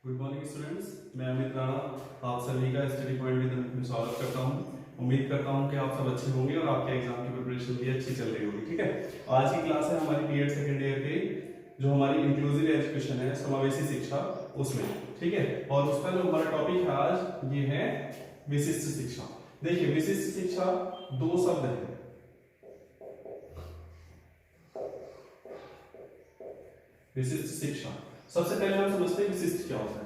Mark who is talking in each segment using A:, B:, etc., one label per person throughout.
A: Good morning students, मैं अमित राणा आप सभी का स्टडी पॉइंट में स्वागत करता हूं। उम्मीद करता हूं कि आप सब अच्छे होंगे और आपके एग्जाम की प्रिपरेशन भी अच्छी चल रही होगी। ठीक है, आज की क्लास है हमारी बीएड सेकेंड ईयर के जो हमारी इंक्लूसिव एजुकेशन है, समावेशी शिक्षा, उसमें। ठीक है, और उसका जो हमारा टॉपिक है आज ये है विशिष्ट शिक्षा। देखिए, विशिष्ट शिक्षा दो शब्द है। विशिष्ट शिक्षा, सबसे पहले हम समझते हैं विशिष्ट क्या होता है।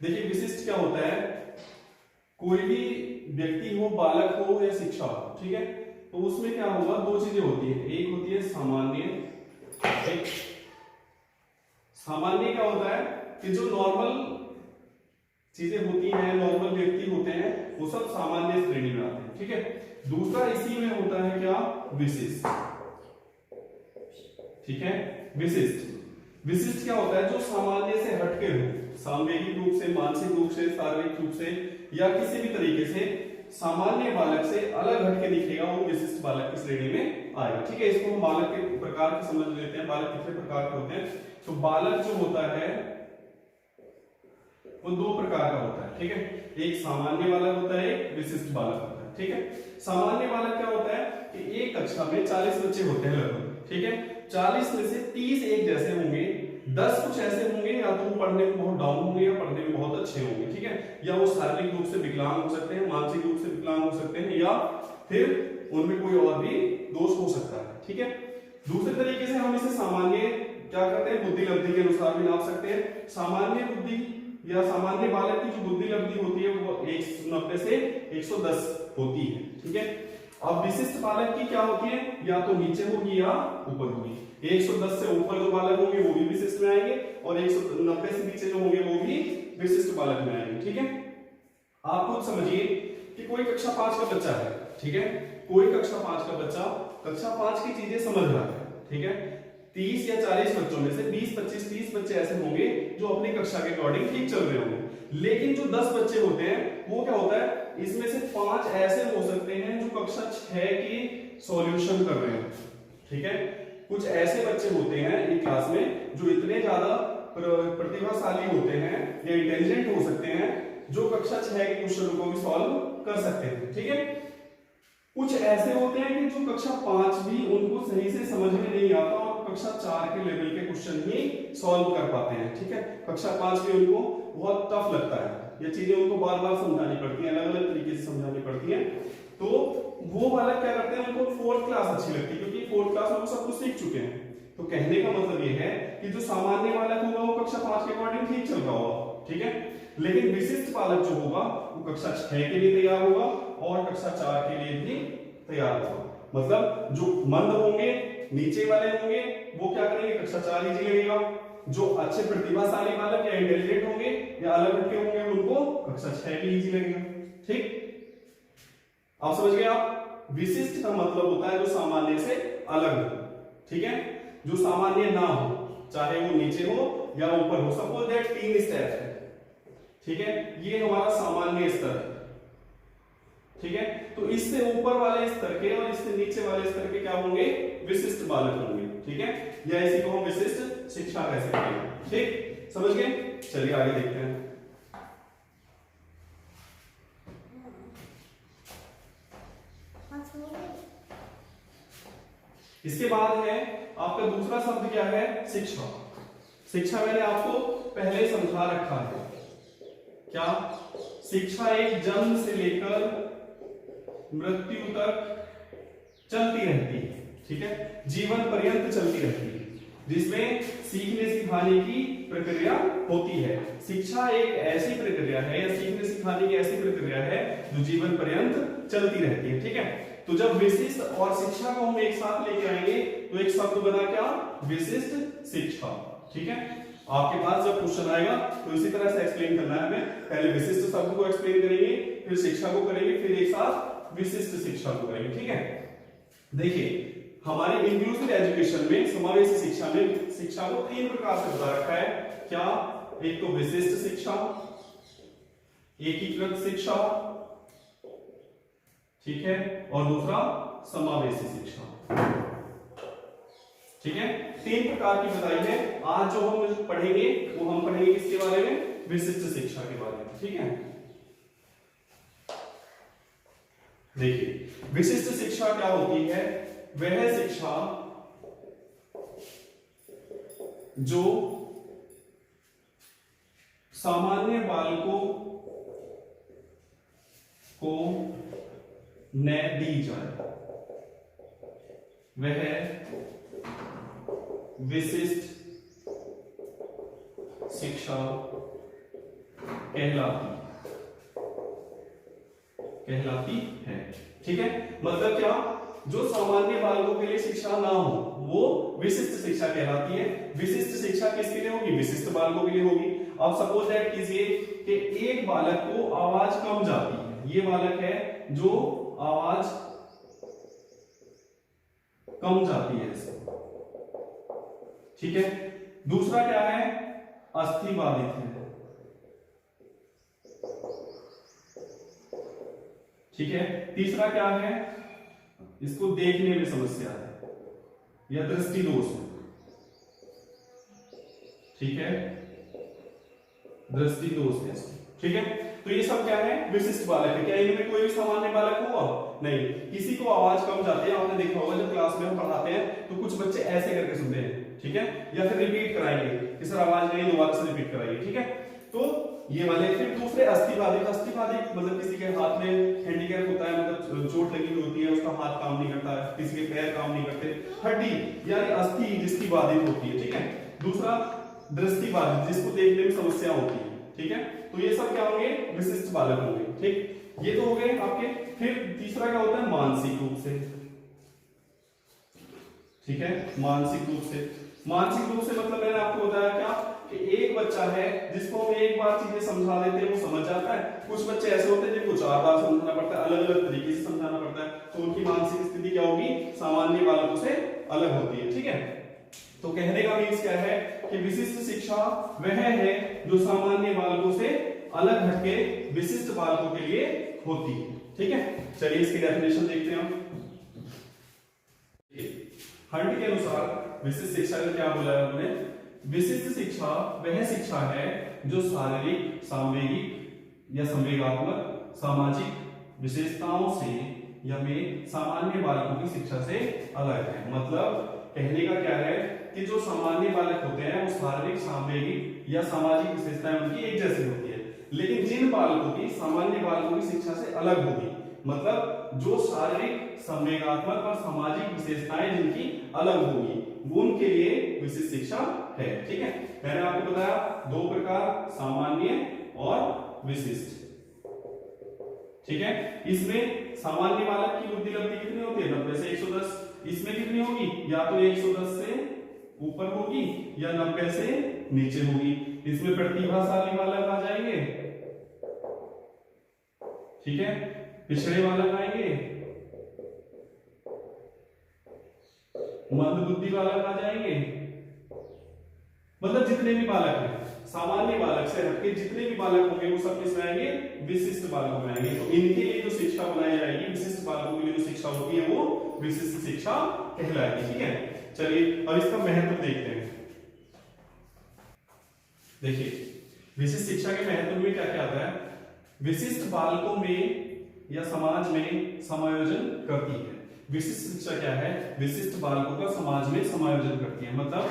A: देखिए, विशिष्ट क्या होता है, कोई भी व्यक्ति हो, बालक हो या शिक्षा हो, ठीक है, तो उसमें क्या होगा, दो चीजें होती है। एक होती है सामान्य, एक सामान्य क्या होता है कि जो नॉर्मल चीजें होती हैं, नॉर्मल व्यक्ति होते हैं, वो सब सामान्य श्रेणी में आते हैं। ठीक है, दूसरा इसी में होता है क्या, विशिष्ट। ठीक है, विशिष्ट विशिष्ट क्या होता है, जो सामान्य से हटके हो, सामवेगिक रूप से, मानसिक रूप से, शारीरिक रूप से या किसी भी तरीके से सामान्य बालक से अलग हटके दिखेगा, वो विशिष्ट बालक की श्रेणी में आएगा। ठीक है, इसको हम बालक के प्रकार के समझ लेते हैं। बालक कितने प्रकार के होते हैं, तो बालक जो होता है वो दो प्रकार का होता है। ठीक है, एक सामान्य बालक होता है, एक विशिष्ट बालक होता है। ठीक है, सामान्य बालक क्या होता है कि एक कक्षा में 40 बच्चे होते हैं लगभग। ठीक है, 40 में से 30 एक जैसे होंगे, 10 कुछ ऐसे होंगे या तो वो पढ़ने में बहुत डाउन होंगे या पढ़ने में बहुत अच्छे होंगे। ठीक है, या वो शारीरिक रूप से विकलांग हो सकते हैं, मानसिक रूप से विकलांग हो सकते हैं, या फिर उनमें कोई और भी दोष हो सकता है। ठीक है, दूसरे तरीके से हम इसे सामान्य क्या करते हैं, बुद्धि लब्धि के अनुसार भी नाप सकते हैं। सामान्य बुद्धि या सामान्य बालक की जो बुद्धि लब्धि होती है वो 190 से 110 होती है। ठीक है, अब विशिष्ट बालक की क्या होती है, या तो नीचे होगी या ऊपर होगी। 110 से ऊपर जो बालक होंगे वो भी विशिष्ट में आएंगे, और 190 से नीचे जो होंगे वो भी विशिष्ट बालक में आएंगे। ठीक है, आप खुद समझिए कि कोई कक्षा 5 का बच्चा है। ठीक है, कोई कक्षा 5 का बच्चा कक्षा 5 की चीजें समझ रहा है। ठीक है, 30 या 40 बच्चों में से 20, 25, 30 बच्चे ऐसे होंगे जो अपनी कक्षा के अकॉर्डिंग ठीक चल रहे होंगे। लेकिन जो 10 बच्चे होते हैं वो क्या होता है, इसमें से 5 ऐसे हो सकते हैं जो कक्षा 6 की सॉल्यूशन कर रहे हैं। ठीक है, कुछ ऐसे बच्चे होते हैं एक क्लास में जो इतने ज्यादा प्रतिभाशाली होते हैं या इंटेलिजेंट हो सकते हैं जो कक्षा 6 के क्वेश्चनों को भी सॉल्व कर सकते हैं। ठीक है, कुछ ऐसे होते हैं कि जो कक्षा 5 भी उनको सही से समझ में नहीं आता और कक्षा 4 के लेवल के क्वेश्चन ही सॉल्व कर पाते हैं। ठीक है, कक्षा 5 में उनको बहुत टफ लगता है, ये चीजें उनको बार बार समझानी पड़ती हैं, अलग अलग तरीके से समझानी पड़ती हैं। तो वो बालक क्या करते हैं, उनको 4th क्लास अच्छी लगती है क्योंकि 4th क्लास में वो सब कुछ सीख चुके हैं। तो कहने का मतलब ये है कि जो सामान्य बालक होगा वो कक्षा 5 के अकॉर्डिंग ठीक चल रहा होगा। ठीक है, लेकिन विशिष्ट बालक जो होगा वो कक्षा 6 के लिए तैयार होगा और कक्षा 4 के लिए भी तैयार होगा। मतलब जो मंद होंगे, नीचे वाले होंगे, वो क्या करेंगे, कक्षा 4 इजी लगेगा। जो अच्छे प्रतिभाशाली बालक या इंटेलिजेंट होंगे या अलग हटके होंगे उनको कक्षा 6 भी इजी लगेगा। ठीक, आप समझ गए। आप विशिष्ट का मतलब होता है जो सामान्य से अलग हो। ठीक है, जो सामान्य ना हो, चाहे वो नीचे हो या ऊपर हो। सपोज दैट 3 स्टेप है। ठीक है, ये हमारा सामान्य स्तर है। ठीक है, तो इससे ऊपर वाले स्तर के और इससे नीचे वाले स्तर के क्या होंगे, विशिष्ट बालक होंगे। ठीक है, या इसी को हम विशिष्ट शिक्षा कह सकते हैं। ठीक, समझ गए। चलिए आगे देखते हैं। इसके बाद है आपका दूसरा शब्द क्या है, शिक्षा। शिक्षा मैंने आपको पहले समझा रखा है। क्या, शिक्षा एक जन्म से लेकर मृत्यु तक चलती रहती है। ठीक है, जीवन पर्यंत चलती रहती है, जिसमें सीखने सिखाने की प्रक्रिया होती है। शिक्षा एक ऐसी प्रक्रिया है या सीखने सिखाने की ऐसी प्रक्रिया है जो जीवन पर्यंत चलती रहती है। ठीक है, तो जब विशिष्ट और शिक्षा को हम एक साथ लेके आएंगे तो एक शब्द बना क्या, विशिष्ट शिक्षा। ठीक है, आपके पास जब क्वेश्चन आएगा तो इसी तरह से एक्सप्लेन करना है हमें। पहले विशिष्ट शब्द को एक्सप्लेन करेंगे, फिर शिक्षा को करेंगे, फिर एक साथ विशिष्ट शिक्षा को करेंगे। ठीक है, देखिए हमारे इंक्लूसिव एजुकेशन में, समावेशी शिक्षा में, शिक्षा को 3 प्रकार से बता रखा है। क्या, एक तो विशिष्ट शिक्षा, एकीकृत शिक्षा, ठीक है, और दूसरा समावेशी शिक्षा। ठीक है, 3 प्रकार की बताई है। आज जो हम पढ़ेंगे वो हम पढ़ेंगे किसके बारे में, विशिष्ट शिक्षा के बारे में। ठीक है, देखिए विशिष्ट शिक्षा क्या होती है? वह शिक्षा जो सामान्य बालकों को न दी जाए वह विशिष्ट शिक्षा कहलाती है। ठीक है, मतलब क्या? जो सामान्य बालकों के लिए शिक्षा ना हो वो विशिष्ट शिक्षा कहलाती है। विशिष्ट शिक्षा किसके लिए होगी? विशिष्ट बालकों के लिए होगी। अब सपोज दैट कीजिए कि एक बालक को आवाज कम जाती है, ये बालक है जो आवाज कम जाती है इसको। ठीक है, दूसरा क्या है? अस्थि बाधित है। ठीक है, तीसरा क्या है? इसको देखने में समस्या है या दृष्टि दोष है। ठीक है, दृष्टि दोष है। ठीक है, तो ये सब क्या है? विशिष्ट बालक है। क्या इनमें कोई भी सामान्य बालक हुआ? नहीं। किसी को आवाज कम जाती है, आपने देखा होगा जब क्लास में हम पढ़ाते हैं तो कुछ बच्चे ऐसे करके सुनते हैं। ठीक है, या फिर रिपीट कराएंगे कि सर आवाज नहीं, दोबारा से रिपीट कराइए। ठीक है, तो ये वाले। फिर दूसरे अस्थिबाधित। अस्थिबाधित मतलब किसी के हाथ में हैंडीकैप होता है, मतलब चोट लगी हुई होती है, उसका हाथ काम नहीं करता है, किसी के पैर काम नहीं करते, हड्डी यानी अस्थि जिसकी बाधित होती है। ठीक है, दूसरा दृष्टि बाधित, जिसको देखने में समस्या होती है। ठीक है, तो ये सब क्या होंगे? विशिष्ट बालक होंगे। ठीक, ये तो हो गए आपके। फिर तीसरा क्या होता है? मानसिक रूप से। ठीक है, मानसिक रूप से। मानसिक रूप से मतलब मैंने आपको बताया क्या कि एक बच्चा है जिसको हम एक बार चीजें समझा देते हैं वो समझ जाता है। कुछ बच्चे ऐसे होते हैं जिनको 4 बार समझाना पड़ता है, अलग अलग तरीके से समझाना पड़ता है, तो उनकी मानसिक स्थिति क्या होगी? सामान्य बालकों से अलग होती है। ठीक है, तो कहने का मीन्स क्या है कि विशिष्ट शिक्षा वह है जो सामान्य बालकों से अलग हटके विशिष्ट बालकों के लिए होती है। ठीक है, चलिए इसकी डेफिनेशन देखते हैं हम। हंट के अनुसार विशिष्ट शिक्षा का क्या बोला है उन्होंने? विशिष्ट शिक्षा वह शिक्षा है जो शारीरिक, सांवेगिक या संवेगात्मक, सामाजिक विशेषताओं से या में सामान्य बालकों की शिक्षा से अलग है। मतलब कहने का क्या है कि जो सामान्य बालक होते हैं वो शारीरिक, सांवेगिक या सामाजिक विशेषताएं उनकी एक जैसी होती है, लेकिन जिन बालकों की सामान्य बालकों की शिक्षा से अलग होगी, मतलब जो शारीरिक, संवेगात्मक और सामाजिक विशेषताएं जिनकी अलग होगी, वो उनके लिए विशिष्ट शिक्षा है। ठीक है, मैंने आपको बताया 2 प्रकार, सामान्य और विशिष्ट। ठीक है, इसमें सामान्य बालक की बुद्धि लब्धि कितनी होती है? 90 से 110। इसमें कितनी होगी? या तो 110 से ऊपर होगी या 90 से नीचे होगी। इसमें प्रतिभाशाली बालक आ जाएंगे, ठीक है, पिछड़े बालक आएंगे, मंद बुद्धि बालक आ जाएंगे। मतलब जितने भी बालक हैं, सामान्य बालक से हटके जितने भी बालक होंगे वो सब किसमें आएंगे? विशिष्ट बालकों में आएंगे। तो इनके लिए जो शिक्षा बनाई जाएगी, विशिष्ट बालकों के लिए जो शिक्षा होती है वो विशिष्ट शिक्षा कहलाएगी। ठीक है, चलिए अब इसका महत्व देखते हैं। देखिए विशिष्ट शिक्षा के महत्व में क्या क्या आता है? विशिष्ट बालकों में या समाज में समायोजन करती है। विशिष्ट शिक्षा क्या है? विशिष्ट बालकों का समाज में समायोजन करती है। मतलब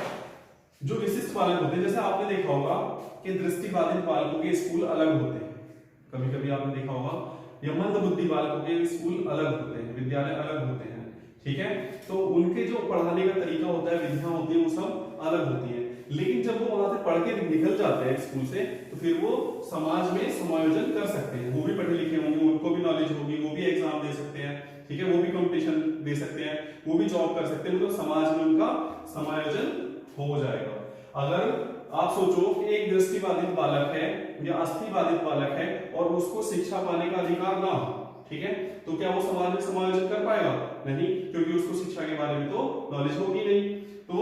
A: जो विशिष्ट बालक होते हैं, जैसे आपने देखा होगा कि दृष्टिबाधित बालकों के स्कूल अलग होते हैं, कभी कभी आपने देखा होगा, या मंद बुद्धि बालकों के स्कूल अलग होते हैं, विद्यालय अलग होते हैं। ठीक है, तो उनके जो पढ़ाने का तरीका होता है, विधियां होती है, वो सब अलग होती है। लेकिन जब वो वहां से पढ़ के निकल जाते हैं स्कूल से, तो फिर वो समाज में समायोजन कर सकते हैं। वो भी पढ़े लिखे होंगे, उनको भी नॉलेज होगी, वो भी एग्जाम दे सकते हैं, ठीक है, वो भी कंपटीशन दे सकते हैं, वो भी जॉब कर सकते हैं। मतलब समाज में उनका समायोजन हो जाएगा। अगर आप सोचो कि एक दृष्टिबाधित बालक है या अस्थिबाधित बालक है और उसको शिक्षा पाने का अधिकार ना हो, ठीक है, तो क्या वो समाज में समायोजन कर पाएगा? नहीं, क्योंकि उसको शिक्षा के बारे में तो नॉलेज होगी नहीं। तो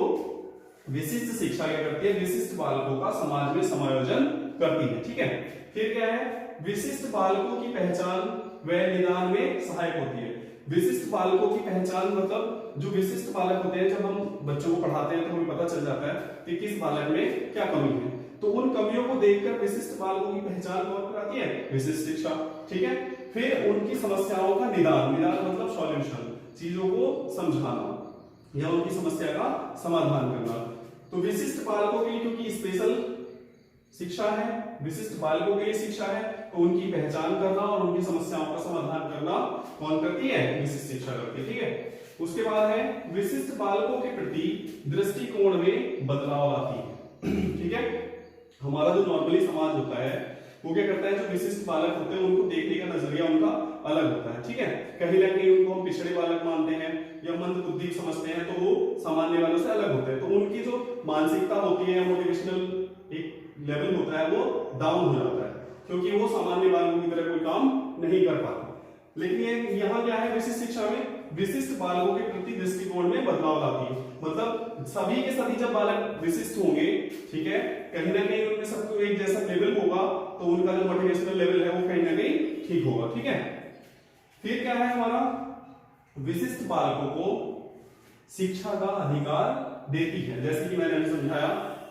A: विशिष्ट शिक्षा क्या करती है? विशिष्ट बालकों का समाज में समायोजन करती है। ठीक है, फिर क्या है? विशिष्ट बालकों की पहचान व निदान में सहायक होती है। विशिष्ट बालकों की पहचान मतलब जो विशिष्ट बालक होते हैं, जब हम बच्चों को पढ़ाते हैं तो हमें पता चल जाता है कि किस बालक में क्या कमी है। तो उन कमियों को देखकर विशिष्ट बालकों की पहचान कौन कराती है? विशिष्ट शिक्षा। ठीक है, फिर उनकी समस्याओं का निदान, निदान मतलब सॉल्यूशन, चीजों को समझाना या उनकी समस्या का समाधान करना। तो विशिष्ट बालकों के लिए क्योंकि स्पेशल शिक्षा है, विशिष्ट बालकों के लिए शिक्षा है, तो उनकी पहचान करना और उनकी समस्याओं का समाधान करना कौन करती है? विशिष्ट शिक्षा करती है। ठीक है, उसके बाद है विशिष्ट बालकों के प्रति दृष्टिकोण में बदलाव लाती है। ठीक है, हमारा जो नॉर्मली समाज होता है वो क्या करता है, जो विशिष्ट बालक होते हैं उनको देखने का नजरिया उनका अलग होता है। ठीक है, कहीं ना कहीं उनको हम पिछड़े बालक मानते हैं या मंद बुद्धि समझते हैं, तो वो सामान्य वालों से अलग होते हैं। तो उनकी जो मानसिकता होती है, मोटिवेशनल एक लेवल होता है, वो डाउन हो जाता है, क्योंकि वो सामान्य बालकों की तरह कोई काम नहीं कर पाता। लेकिन ये यहाँ क्या है, विशिष्ट शिक्षा में विशिष्ट बालकों के प्रति दृष्टिकोण में बदलाव लाती है। मतलब सभी के सभी जब बालक विशिष्ट होंगे, ठीक है, कहीं ना कहीं उनमें सबको एक जैसा लेवल होगा, तो उनका जो मोटिवेशनल लेवल है वो कहीं ना कहीं ठीक होगा। ठीक है, फिर क्या है हमारा, विशिष्ट बालकों को शिक्षा का अधिकार देती है। जैसे कि मैंने अभी समझाया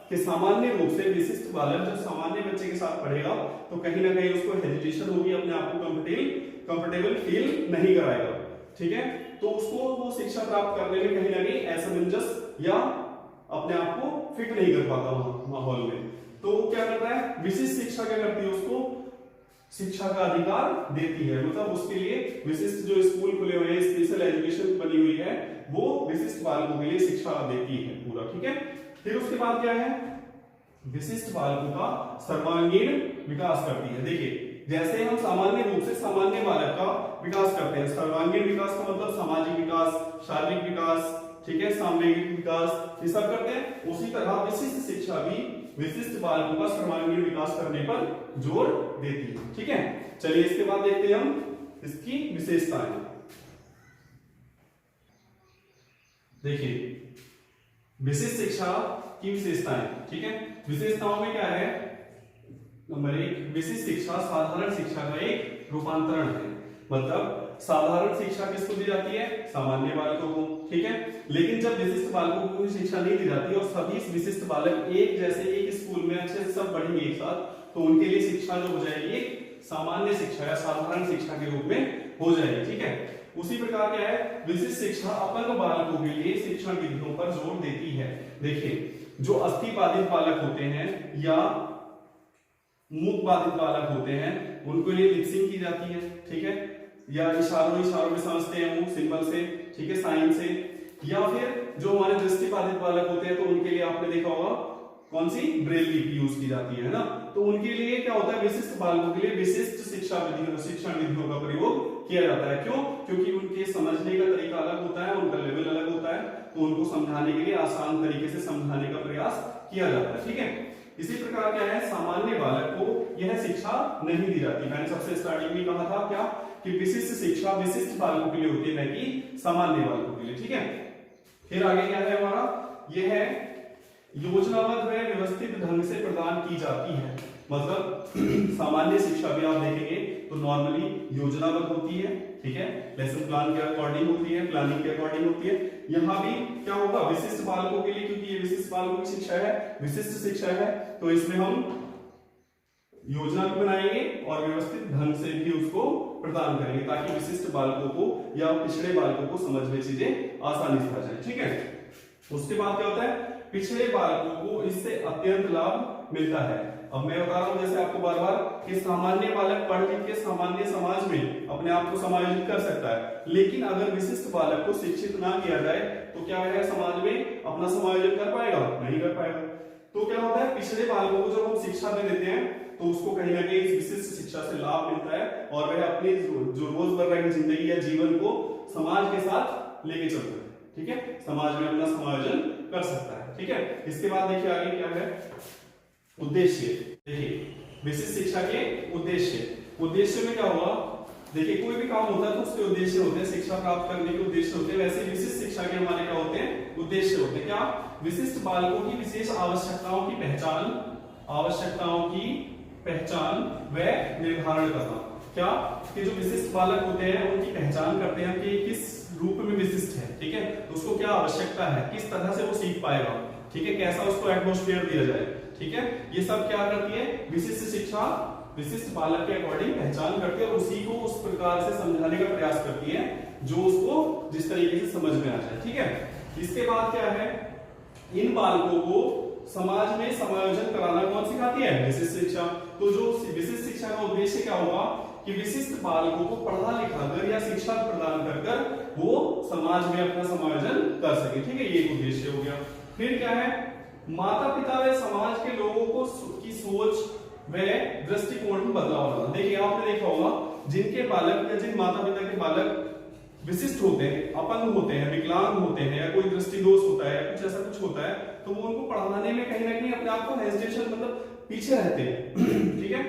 A: कि सामान्य रूप से विशिष्ट बालक जब सामान्य बच्चे के साथ पढ़ेगा तो कहीं ना कहीं उसको हेजिटेशन होगी, अपने आप को कंफर्टेबल फील नहीं कराएगा। ठीक है, तो उसको वो शिक्षा प्राप्त करने में कहीं ना कहीं असमंजस या अपने आप को फिट नहीं कर पाता माहौल में। तो वो क्या करता है, विशिष्ट शिक्षा क्या करती है, उसको शिक्षा का अधिकार देती है। मतलब उसके लिए विशिष्ट जो स्कूल खुले हुए हैं, स्पेशल एजुकेशन बनी हुई है, वो विशिष्ट बालकों के लिए शिक्षा देती है पूरा। ठीक है, फिर उसके बाद क्या है, विशिष्ट बालकों का सर्वांगीण विकास करती है। देखिए, जैसे हम सामान्य रूप से सामान्य बालक का विकास करते हैं, सर्वांगीण विकास का मतलब सामाजिक विकास, शारीरिक विकास, ठीक है, सामूहिक विकास, ये सब करते हैं, उसी तरह विशिष्ट शिक्षा भी विशिष्ट बालकों का सर्वांगीण विकास करने पर जोर देती है। ठीक है, चलिए इसके बाद देखते हैं हम इसकी विशेषताएं। देखिए, विशिष्ट शिक्षा की विशेषताएं। ठीक है, विशेषताओं में क्या है, नंबर 1, विशिष्ट शिक्षा साधारण शिक्षा का एक रूपांतरण है। मतलब साधारण शिक्षा किसको दी जाती है, सामान्य बालकों को। ठीक है, लेकिन जब विशिष्ट बालकों को शिक्षा नहीं दी जाती और सभी विशिष्ट बालक एक जैसे एक स्कूल में अच्छे से सब पढ़ेंगे एक साथ, तो उनके लिए शिक्षा जो हो जाएगी सामान्य शिक्षा या साधारण शिक्षा के रूप में हो जाएगी। ठीक है, उसी प्रकार क्या है, विशिष्ट शिक्षा अपंग बालकों के लिए शिक्षण विधियों पर जोर देती है। देखिए, जो अस्थि बाधित बालक होते हैं या मूक बाधित बालक होते हैं, उनको लिए लिपसिंग की जाती है। ठीक है, या इशारों में समझते हैं वो सिंबल से, ठीक है, साइन से। या फिर जो हमारे दृष्टि बाधित बालक होते हैं, तो उनके लिए आपने देखा होगा कौन सी, ब्रेल लिपि यूज की जाती है ना। तो उनके लिए क्या होता है, विशिष्ट बालकों के लिए विशिष्ट शिक्षण विधियों का प्रयोग किया जाता है। क्यों? क्योंकि उनके समझने का तरीका अलग होता है, उनका लेवल अलग होता है, तो उनको समझाने के लिए आसान तरीके से समझाने का प्रयास किया जाता है। ठीक है, इसी प्रकार क्या है, सामान्य बालक को यह शिक्षा नहीं दी जाती। मैंने सबसे स्टार्टिंग में कहा था क्या, कि विशिष्ट शिक्षा विशिष्ट बालकों के लिए होती है, न कि सामान्य बालकों के लिए। ठीक है, फिर आगे क्या है हमारा, यह है योजनाबद्ध व व्यवस्थित ढंग से प्रदान की जाती है। मतलब सामान्य शिक्षा भी आप देखेंगे तो नॉर्मली योजनाबद्ध होती है। ठीक है, लेसन प्लान के अकॉर्डिंग होती है, प्लानिंग के अकॉर्डिंग होती है। यहाँ भी क्या होगा, विशिष्ट बालकों के लिए, क्योंकि ये विशिष्ट बालकों की शिक्षा है, विशिष्ट शिक्षा है, तो इसमें हम योजना भी बनाएंगे और व्यवस्थित ढंग से भी उसको प्रदान करेंगे, ताकि विशिष्ट बालकों को या पिछड़े बालकों को समझ में चीजें आसानी से आ जाए। ठीक है, उसके बाद क्या होता है, पिछड़े बालकों को इससे अत्यंत लाभ मिलता है। अब मैं बता रहा हूं जैसे आपको बार बार कि सामान्य बालक पढ़ लिख के सामान्य समाज में अपने आप को समायोजित कर सकता है, लेकिन अगर विशिष्ट बालक को शिक्षित ना किया जाए तो क्या वह समाज में अपना समायोजन कर पाएगा, नहीं कर पाएगा। तो क्या होता है, पिछड़े बालकों को जब हम शिक्षा दे देते हैं तो उसको कहीं ना कहीं विशिष्ट शिक्षा से लाभ मिलता है और वह अपनी जो रोजमर्रा की जिंदगी या जीवन को समाज के साथ लेके चलता है। ठीक है, समाज में अपना समायोजन कर सकता है। ठीक है, इसके बाद देखिए आगे क्या है, उद्देश्य। देखिए, विशिष्ट शिक्षा के उद्देश्य में क्या होगा, देखिए कोई भी काम होता है तो उसके उद्देश्य होते हैं, शिक्षा प्राप्त करने के उद्देश्य होते हैं। वैसे विशिष्ट शिक्षा के हमारे क्या होते हैं, उद्देश्य होते हैं। क्या, विशिष्ट बालकों की विशेष आवश्यकताओं की पहचान व निर्धारण करना। क्या, कि जो विशिष्ट बालक होते हैं उनकी पहचान करते हैं कि किस रूप में विशिष्ट है। ठीक है, तो उसको क्या आवश्यकता है, किस तरह से वो सीख पाएगा। ठीक है, कैसा उसको एटमॉस्फेयर दिया जाए। ठीक है। ये सब क्या करती है, विशिष्ट शिक्षा विशिष्ट बालक के अकॉर्डिंग पहचान करती है और उसी को उस प्रकार से समझाने का प्रयास करती है जो उसको जिस तरीके से समझ में आ जाए, ठीक है। इसके बाद क्या है, इन बालकों को समाज में समायोजन कराना कौन सिखाती है, विशिष्ट शिक्षा। तो जो विशिष्ट शिक्षा का उद्देश्य क्या होगा कि विशिष्ट बालकों को पढ़ा लिखा कर या शिक्षा प्रदान कर कर वो समाज में अपना समायोजन कर सके, ठीक है। ये एक उद्देश्य हो गया। फिर क्या है, माता पिता व समाज के लोगों को की सोच व दृष्टिकोण में बदलाव लाना। देखिए आपने देखा होगा जिनके बालक या जिन माता पिता के बालक विशिष्ट होते हैं, अपंग होते हैं, विकलांग होते हैं या कोई दृष्टि दोष होता है, कुछ ऐसा कुछ होता है, तो वो उनको पढ़ाने में कहीं ना कहीं अपने आप को हेजिटेशन मतलब पीछे रहते हैं, ठीक है।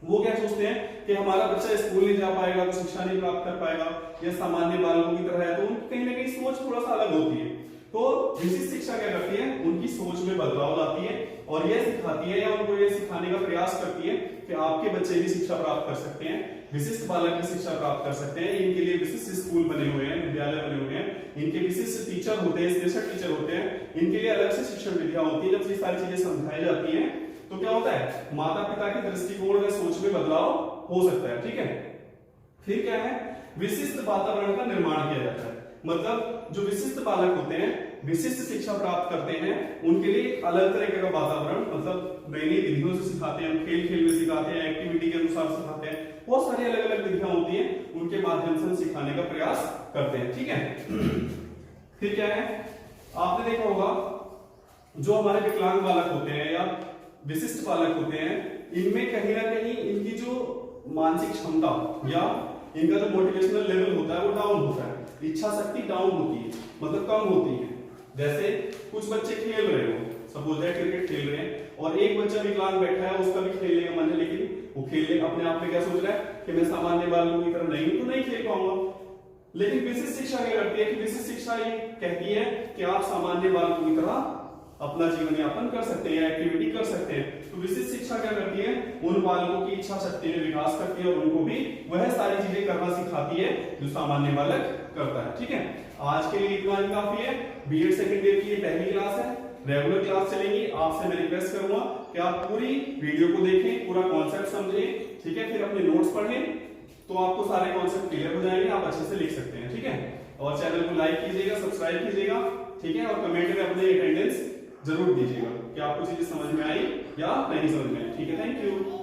A: वो क्या सोचते हैं कि हमारा बच्चा स्कूल नहीं जा पाएगा, तो शिक्षा नहीं प्राप्त कर पाएगा या सामान्य बालकों की तरह है, तो उनकी कहीं ना कहीं सोच थोड़ा सा अलग होती है। तो विशिष्ट शिक्षा क्या करती है, उनकी सोच में बदलाव लाती है और यह सिखाती है या उनको यह सिखाने का प्रयास करती है कि आपके बच्चे भी शिक्षा प्राप्त कर सकते हैं, विशिष्ट बालक भी शिक्षा प्राप्त कर सकते हैं। इनके लिए विशिष्ट स्कूल बने हुए हैं, विद्यालय बने हुए हैं, इनके विशिष्ट टीचर होते हैं, स्पेशल टीचर होते हैं, इनके लिए अलग से शिक्षण विधियां होती है। जब ये सारी चीजें समझाई जाती हैं तो क्या होता है, माता पिता के दृष्टिकोण में सोच में बदलाव हो सकता है, ठीक है। फिर क्या है, विशिष्ट वातावरण का निर्माण किया जाता है। मतलब जो विशिष्ट बालक होते हैं, विशिष्ट शिक्षा प्राप्त करते हैं, उनके लिए अलग तरह का वातावरण, मतलब नई नई विधियों से सिखाते हैं, खेल खेल में सिखाते हैं, एक्टिविटी के अनुसार सिखाते हैं, बहुत सारी अलग अलग विधियां होती हैं, उनके माध्यम से सिखाने का प्रयास करते हैं, ठीक है। फिर क्या है, आपने देखा होगा जो हमारे विकलांग बालक होते हैं या विशिष्ट बालक होते हैं, इनमें कहीं ना कहीं इनकी जो मानसिक क्षमता या इनका जो मोटिवेशनल लेवल होता है वो डाउन होता है, इच्छा शक्ति डाउन होती है, मतलब कम होती है। जैसे कुछ बच्चे खेल रहे हो, सपोज दैट क्रिकेट खेल रहे हैं और एक बच्चा विकलांग बैठा है, उसका भी खेलने का मन है, लेकिन वो खेलने अपने आप में क्या सोच रहा है कि मैं सामान्य बालकों की तरह नहीं हूं तो नहीं खेल पाऊंगा। लेकिन विशिष्ट शिक्षा क्या करती है कि विशिष्ट शिक्षा ये कहती है कि आप सामान्य बालकों की तरह अपना जीवन यापन कर सकते हैं, एक्टिविटी कर सकते हैं। तो विशिष्ट शिक्षा क्या करती है, उन बालकों की इच्छा शक्ति में विकास करती है और उनको भी वह सारी चीजें करना सिखाती है जो सामान्य बालक करता है, ठीक है। आज के लिए इतना ही काफी है। बीएड सेकंड ईयर की ये पहली क्लास है, रेगुलर क्लास चलेंगी। आपसे मैं रिक्वेस्ट करूंगा कि आप पूरी वीडियो को देखें, पूरा कॉन्सेप्ट समझें, ठीक है। फिर अपने नोट्स पढ़ें तो आपको सारे कॉन्सेप्ट क्लियर हो जाएंगे, आप अच्छे से लिख सकते हैं, ठीक है। और चैनल को लाइक कीजिएगा, सब्सक्राइब कीजिएगा, ठीक है। और कमेंट में अपने अटेंडेंस जरूर दीजिएगा कि आपको चीजें समझ में आई या नहीं समझ में आई, ठीक है। Thank you.